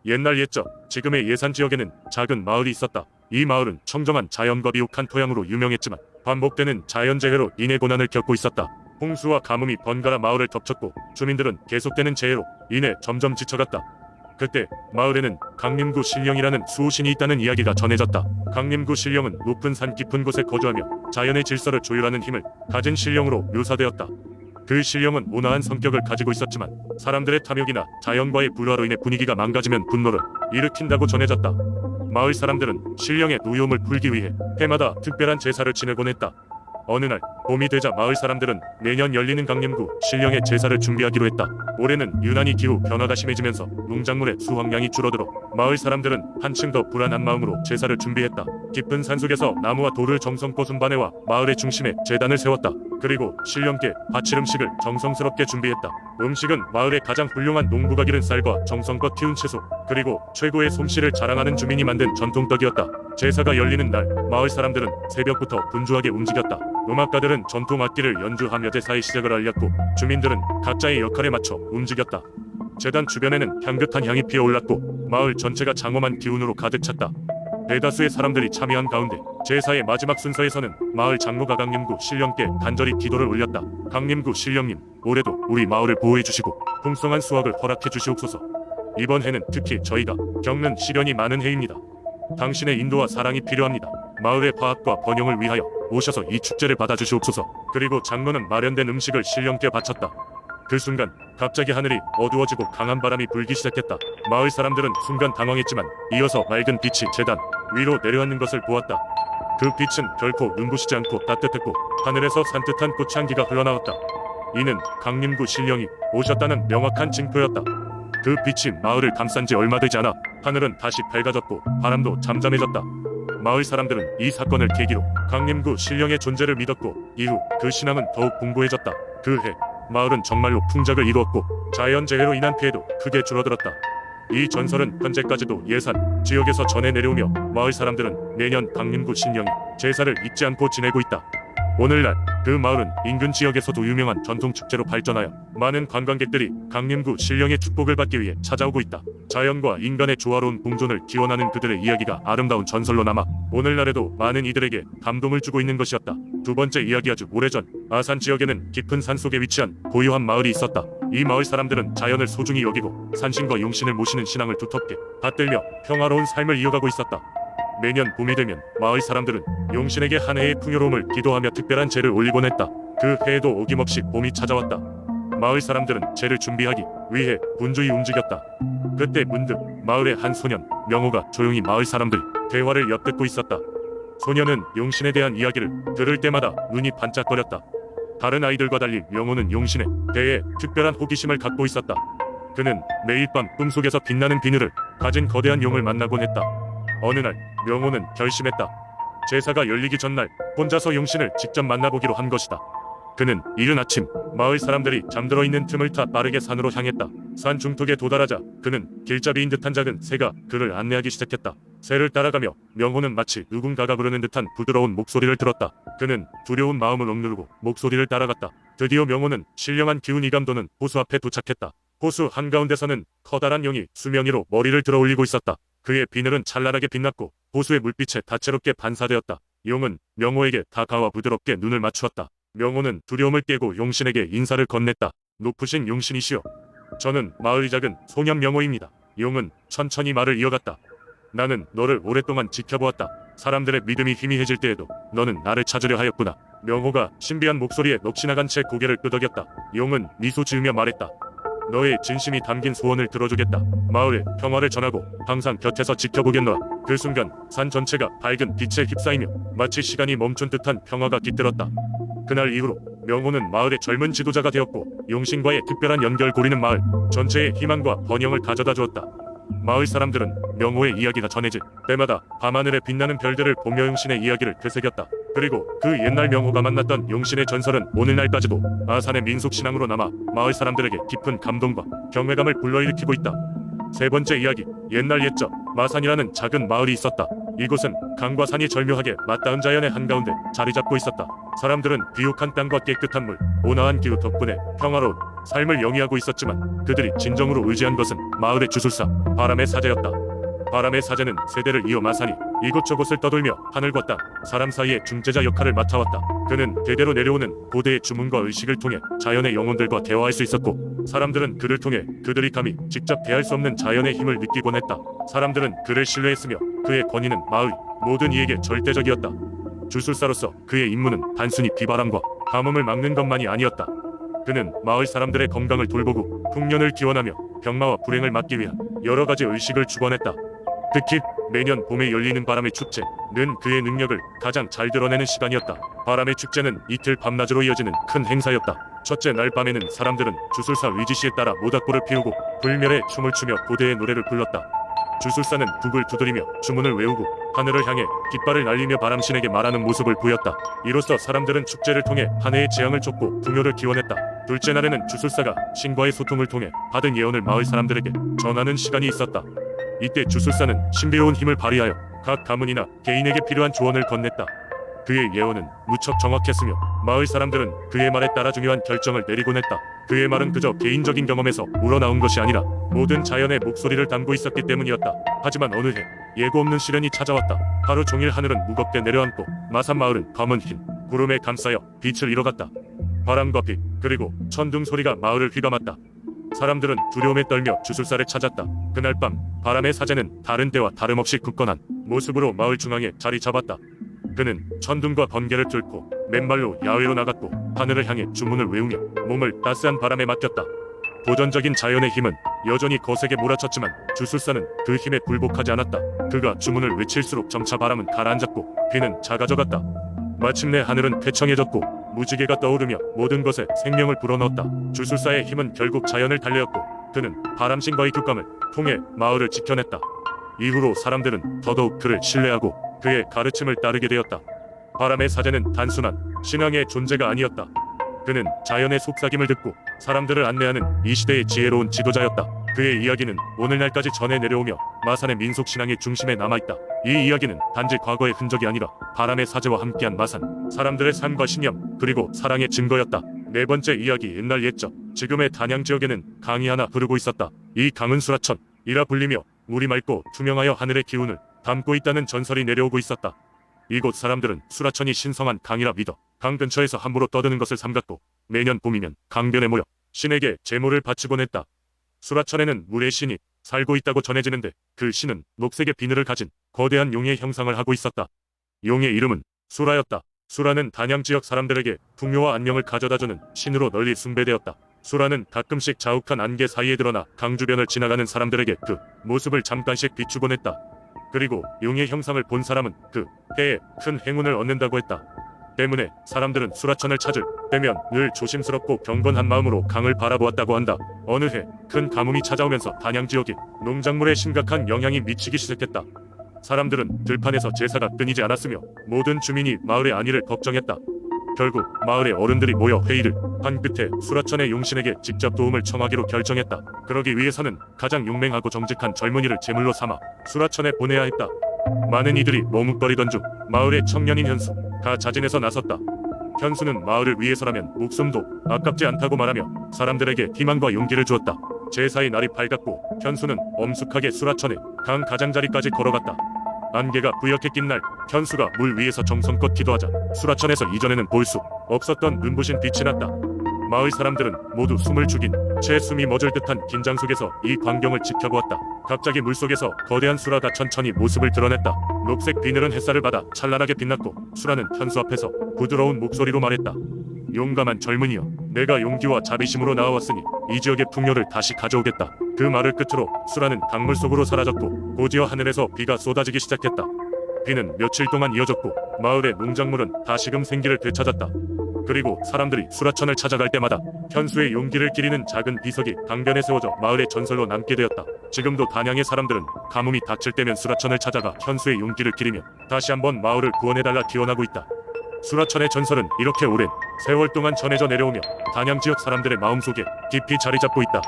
옛날 옛적 지금의 예산 지역에는 작은 마을이 있었다. 이 마을은 청정한 자연과 비옥한 토양으로 유명했지만 반복되는 자연재해로 인해 고난을 겪고 있었다. 홍수와 가뭄이 번갈아 마을을 덮쳤고 주민들은 계속되는 재해로 인해 점점 지쳐갔다. 그때 마을에는 강림구 신령이라는 수호신이 있다는 이야기가 전해졌다. 강림구 신령은 높은 산 깊은 곳에 거주하며 자연의 질서를 조율하는 힘을 가진 신령으로 묘사되었다. 그 신령은 온화한 성격을 가지고 있었지만 사람들의 탐욕이나 자연과의 불화로 인해 분위기가 망가지면 분노를 일으킨다고 전해졌다. 마을 사람들은 신령의 노여움을 풀기 위해 해마다 특별한 제사를 지내곤 했다. 어느 날 봄이 되자 마을 사람들은 내년 열리는 강림구 신령의 제사를 준비하기로 했다. 올해는 유난히 기후 변화가 심해지면서 농작물의 수확량이 줄어들어 마을 사람들은 한층 더 불안한 마음으로 제사를 준비했다. 깊은 산속에서 나무와 돌을 정성껏 운반해와 마을의 중심에 제단을 세웠다. 그리고 신령께 바칠 음식을 정성스럽게 준비했다. 음식은 마을의 가장 훌륭한 농부가 기른 쌀과 정성껏 키운 채소, 그리고 최고의 솜씨를 자랑하는 주민이 만든 전통떡이었다. 제사가 열리는 날 마을 사람들은 새벽부터 분주하게 움직였다. 음악가들은 전통 악기를 연주하며 제사의 시작을 알렸고 주민들은 각자의 역할에 맞춰 움직였다. 제단 주변에는 향긋한 향이 피어올랐고 마을 전체가 장엄한 기운으로 가득 찼다. 대다수의 사람들이 참여한 가운데 제사의 마지막 순서에서는 마을 장로가 강림구 신령께 간절히 기도를 올렸다. 강림구 신령님, 올해도 우리 마을을 보호해 주시고 풍성한 수확을 허락해 주시옵소서. 이번 해는 특히 저희가 겪는 시련이 많은 해입니다. 당신의 인도와 사랑이 필요합니다. 마을의 화합과 번영을 위하여 오셔서 이 축제를 받아주시옵소서. 그리고 장로는 마련된 음식을 신령께 바쳤다. 그 순간 갑자기 하늘이 어두워지고 강한 바람이 불기 시작했다. 마을 사람들은 순간 당황했지만 이어서 맑은 빛이 제단 위로 내려앉는 것을 보았다. 그 빛은 결코 눈부시지 않고 따뜻했고 하늘에서 산뜻한 꽃향기가 흘러나왔다. 이는 강림구 신령이 오셨다는 명확한 징표였다. 그 빛이 마을을 감싼 지 얼마 되지 않아 하늘은 다시 밝아졌고 바람도 잠잠해졌다. 마을 사람들은 이 사건을 계기로 강림구 신령의 존재를 믿었고 이후 그 신앙은 더욱 풍부해졌다. 그 해 마을은 정말로 풍작을 이루었고 자연재해로 인한 피해도 크게 줄어들었다. 이 전설은 현재까지도 예산 지역에서 전해 내려오며 마을 사람들은 매년 강림구 신령이 제사를 잊지 않고 지내고 있다. 오늘날 그 마을은 인근 지역에서도 유명한 전통 축제로 발전하여 많은 관광객들이 강림구 신령의 축복을 받기 위해 찾아오고 있다. 자연과 인간의 조화로운 공존을 기원하는 그들의 이야기가 아름다운 전설로 남아 오늘날에도 많은 이들에게 감동을 주고 있는 것이었다. 두 번째 이야기. 아주 오래전 아산 지역에는 깊은 산속에 위치한 고요한 마을이 있었다. 이 마을 사람들은 자연을 소중히 여기고 산신과 용신을 모시는 신앙을 두텁게 받들며 평화로운 삶을 이어가고 있었다. 매년 봄이 되면 마을 사람들은 용신에게 한 해의 풍요로움을 기도하며 특별한 제를 올리곤 했다. 그 해에도 어김없이 봄이 찾아왔다. 마을 사람들은 제를 준비하기 위해 분주히 움직였다. 그때 문득 마을의 한 소년 명호가 조용히 마을 사람들 대화를 엿듣고 있었다. 소년은 용신에 대한 이야기를 들을 때마다 눈이 반짝거렸다. 다른 아이들과 달리 명호는 용신에 대해 특별한 호기심을 갖고 있었다. 그는 매일 밤 꿈속에서 빛나는 비늘을 가진 거대한 용을 만나곤 했다. 어느 날 명호는 결심했다. 제사가 열리기 전날 혼자서 용신을 직접 만나보기로 한 것이다. 그는 이른 아침 마을 사람들이 잠들어 있는 틈을 타 빠르게 산으로 향했다. 산 중턱에 도달하자 그는 길잡이인 듯한 작은 새가 그를 안내하기 시작했다. 새를 따라가며 명호는 마치 누군가가 부르는 듯한 부드러운 목소리를 들었다. 그는 두려운 마음을 억누르고 목소리를 따라갔다. 드디어 명호는 신령한 기운이 감도는 호수 앞에 도착했다. 호수 한가운데서는 커다란 용이 수면 위로 머리를 들어 올리고 있었다. 그의 비늘은 찬란하게 빛났고 호수의 물빛에 다채롭게 반사되었다. 용은 명호에게 다가와 부드럽게 눈을 맞추었다. 명호는 두려움을 깨고 용신에게 인사를 건넸다. 높으신 용신이시여, 저는 마을이 작은 소년 명호입니다. 용은 천천히 말을 이어갔다. 나는 너를 오랫동안 지켜보았다. 사람들의 믿음이 희미해질 때에도 너는 나를 찾으려 하였구나. 명호가 신비한 목소리에 넋이 나간 채 고개를 끄덕였다. 용은 미소 지으며 말했다. 너의 진심이 담긴 소원을 들어주겠다. 마을에 평화를 전하고 항상 곁에서 지켜보겠노라. 그 순간 산 전체가 밝은 빛에 휩싸이며 마치 시간이 멈춘 듯한 평화가 깃들었다. 그날 이후로 명호는 마을의 젊은 지도자가 되었고 용신과의 특별한 연결고리는 마을 전체에 희망과 번영을 가져다 주었다. 마을 사람들은 명호의 이야기가 전해질 때마다 밤하늘에 빛나는 별들을 보며 용신의 이야기를 되새겼다. 그리고 그 옛날 명호가 만났던 용신의 전설은 오늘날까지도 아산의 민속신앙으로 남아 마을 사람들에게 깊은 감동과 경외감을 불러일으키고 있다. 세 번째 이야기. 옛날 옛적 마산이라는 작은 마을이 있었다. 이곳은 강과 산이 절묘하게 맞닿은 자연의 한가운데 자리 잡고 있었다. 사람들은 비옥한 땅과 깨끗한 물, 온화한 기후 덕분에 평화로운 삶을 영위하고 있었지만 그들이 진정으로 의지한 것은 마을의 주술사 바람의 사제였다. 바람의 사제는 세대를 이어 마산이 이곳저곳을 떠돌며 하늘과 땅, 사람 사이의 중재자 역할을 맡아왔다. 그는 대대로 내려오는 고대의 주문과 의식을 통해 자연의 영혼들과 대화할 수 있었고, 사람들은 그를 통해 그들이 감히 직접 대할 수 없는 자연의 힘을 느끼곤 했다. 사람들은 그를 신뢰했으며 그의 권위는 마을 모든 이에게 절대적이었다. 주술사로서 그의 임무는 단순히 비바람과 가뭄을 막는 것만이 아니었다. 그는 마을 사람들의 건강을 돌보고 풍년을 기원하며 병마와 불행을 막기 위한 여러 가지 의식을 주관했다. 특히 매년 봄에 열리는 바람의 축제는 그의 능력을 가장 잘 드러내는 시간이었다. 바람의 축제는 이틀 밤낮으로 이어지는 큰 행사였다. 첫째 날 밤에는 사람들은 주술사 의지시에 따라 모닥불을 피우고 불멸의 춤을 추며 고대의 노래를 불렀다. 주술사는 북을 두드리며 주문을 외우고 하늘을 향해 깃발을 날리며 바람신에게 말하는 모습을 보였다. 이로써 사람들은 축제를 통해 한 해의 재앙을 쫓고 풍요를 기원했다. 둘째 날에는 주술사가 신과의 소통을 통해 받은 예언을 마을 사람들에게 전하는 시간이 있었다. 이때 주술사는 신비로운 힘을 발휘하여 각 가문이나 개인에게 필요한 조언을 건넸다. 그의 예언은 무척 정확했으며 마을 사람들은 그의 말에 따라 중요한 결정을 내리곤 했다. 그의 말은 그저 개인적인 경험에서 우러나온 것이 아니라 모든 자연의 목소리를 담고 있었기 때문이었다. 하지만 어느 해 예고 없는 시련이 찾아왔다. 하루 종일 하늘은 무겁게 내려앉고 마산 마을은 검은 흰 구름에 감싸여 빛을 잃어갔다. 바람과 비 그리고 천둥 소리가 마을을 휘감았다. 사람들은 두려움에 떨며 주술사를 찾았다. 그날 밤 바람의 사제는 다른 때와 다름없이 굳건한 모습으로 마을 중앙에 자리 잡았다. 그는 천둥과 번개를 뚫고 맨발로 야외로 나갔고 하늘을 향해 주문을 외우며 몸을 따스한 바람에 맡겼다. 도전적인 자연의 힘은 여전히 거세게 몰아쳤지만 주술사는 그 힘에 굴복하지 않았다. 그가 주문을 외칠수록 점차 바람은 가라앉았고 비는 작아져갔다. 마침내 하늘은 쾌청해졌고 무지개가 떠오르며 모든 것에 생명을 불어넣었다. 주술사의 힘은 결국 자연을 달래었고 그는 바람신과의 교감을 통해 마을을 지켜냈다. 이후로 사람들은 더더욱 그를 신뢰하고 그의 가르침을 따르게 되었다. 바람의 사제는 단순한 신앙의 존재가 아니었다. 그는 자연의 속삭임을 듣고 사람들을 안내하는 이 시대의 지혜로운 지도자였다. 그의 이야기는 오늘날까지 전해 내려오며 마산의 민속신앙의 중심에 남아있다. 이 이야기는 단지 과거의 흔적이 아니라 바람의 사제와 함께한 마산 사람들의 삶과 신념 그리고 사랑의 증거였다. 네 번째 이야기. 옛날 옛적 지금의 단양 지역에는 강이 하나 흐르고 있었다. 이 강은 수라천이라 불리며 물이 맑고 투명하여 하늘의 기운을 담고 있다는 전설이 내려오고 있었다. 이곳 사람들은 수라천이 신성한 강이라 믿어 강 근처에서 함부로 떠드는 것을 삼갔고 매년 봄이면 강변에 모여 신에게 제물을 바치곤 했다. 수라천에는 물의 신이 살고 있다고 전해지는데 그 신은 녹색의 비늘을 가진 거대한 용의 형상을 하고 있었다. 용의 이름은 수라였다. 수라는 단양 지역 사람들에게 풍요와 안녕을 가져다주는 신으로 널리 숭배되었다. 수라는 가끔씩 자욱한 안개 사이에 드러나 강 주변을 지나가는 사람들에게 그 모습을 잠깐씩 비추곤 했다. 그리고 용의 형상을 본 사람은 그 해에 큰 행운을 얻는다고 했다. 때문에 사람들은 수라천을 찾을 때면 늘 조심스럽고 경건한 마음으로 강을 바라보았다고 한다. 어느 해 큰 가뭄이 찾아오면서 단양 지역에 농작물에 심각한 영향이 미치기 시작했다. 사람들은 들판에서 제사가 끊이지 않았으며 모든 주민이 마을의 안위를 걱정했다. 결국 마을의 어른들이 모여 회의를 한 끝에 수라천의 용신에게 직접 도움을 청하기로 결정했다. 그러기 위해서는 가장 용맹하고 정직한 젊은이를 제물로 삼아 수라천에 보내야 했다. 많은 이들이 머뭇거리던 중 마을의 청년인 현수가 자진해서 나섰다. 현수는 마을을 위해서라면 목숨도 아깝지 않다고 말하며 사람들에게 희망과 용기를 주었다. 제사의 날이 밝았고 현수는 엄숙하게 수라천의 강 가장자리까지 걸어갔다. 안개가 뿌옇게 낀 날 현수가 물 위에서 정성껏 기도하자 수라천에서 이전에는 볼 수 없었던 눈부신 빛이 났다. 마을 사람들은 모두 숨을 죽인 채 숨이 멎을 듯한 긴장 속에서 이 광경을 지켜보았다. 갑자기 물속에서 거대한 수라가 천천히 모습을 드러냈다. 녹색 비늘은 햇살을 받아 찬란하게 빛났고 수라는 현수 앞에서 부드러운 목소리로 말했다. 용감한 젊은이여, 내가 용기와 자비심으로 나와왔으니 이 지역의 풍요를 다시 가져오겠다. 그 말을 끝으로 수라는 강물 속으로 사라졌고 곧이어 하늘에서 비가 쏟아지기 시작했다. 비는 며칠 동안 이어졌고 마을의 농작물은 다시금 생기를 되찾았다. 그리고 사람들이 수라천을 찾아갈 때마다 현수의 용기를 기리는 작은 비석이 강변에 세워져 마을의 전설로 남게 되었다. 지금도 단양의 사람들은 가뭄이 닥칠 때면 수라천을 찾아가 현수의 용기를 기리며 다시 한번 마을을 구원해달라 기원하고 있다. 수라천의 전설은 이렇게 오랜 세월 동안 전해져 내려오며 단양 지역 사람들의 마음속에 깊이 자리 잡고 있다.